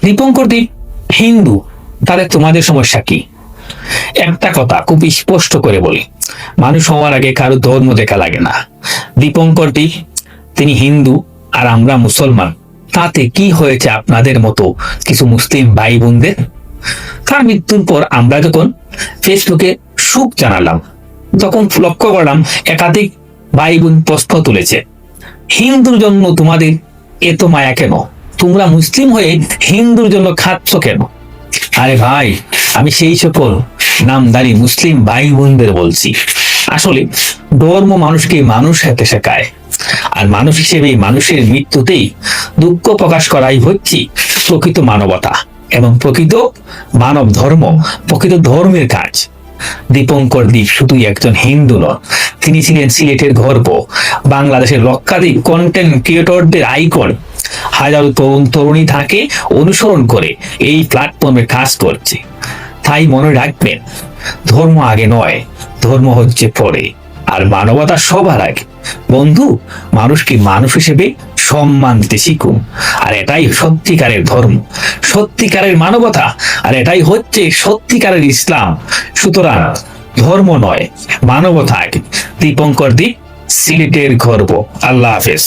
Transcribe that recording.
দীপঙ্কর দীপ হিন্দু, তাহলে তোমাদের সমস্যা কি? একটা কথা খুব স্পষ্ট করে বলি, মানুষ হওয়ার আগে কারো ধর্ম দেখা লাগে না। দীপঙ্কর দীপ তিনি হিন্দু আর আমরা মুসলমান, তাতে কি হয়েছে আপনাদের মতো কিছু মুসলিম ভাই বোনদের? তার মৃত্যুর পর আমরা যখন ফেসবুকে শোক জানালাম, তখন লক্ষ্য করলাম একাধিক ভাই বোন প্রশ্ন তুলেছে, হিন্দুর জন্য তোমাদের এত মায়া কেন? তোমরা মুসলিম হয়ে হিন্দুর জন্য খাচ্ছ কেন? আরে ভাই, আমি সেই সকল নামদারি মুসলিম ভাই বোনদের বলছি, আসলে ধর্ম মানুষকে মানুষ হতে শেখায়, আর মানুষ হিসেবে মানুষের মৃত্যুতেই দুঃখ প্রকাশ করাই হচ্ছে প্রকৃত মানবতা এবং প্রকৃত মানব ধর্ম, প্রকৃত ধর্মের কাজ। দীপঙ্কর দীপ শুধুই একজন হিন্দু নন, তিনি ছিলেন সিলেটের গর্ব, বাংলাদেশের লক্ষাধিক কন্টেন্ট ক্রিয়েটরদের আইকন। হাজারো তরুণ তরুণী তাকে অনুসরণ করে এই প্ল্যাটফর্মে কাজ করছে। তাই মনে রাখবেন, ধর্ম আগে নয়, ধর্ম হচ্ছে পরে, আর মানবতা সবার আগে। বন্ধু, মানুষকে মানুষ হিসেবে সম্মান দিতে শিখুন, আর এটাই সত্যিকারের ধর্ম, সত্যিকারের মানবতা, আর এটাই হচ্ছে সত্যিকারের ইসলাম। সুতরাং ধর্ম নয়, মানবতা আগে। দীপঙ্কর দীপ, সিলেটের গর্ব। আল্লাহ হাফেজ।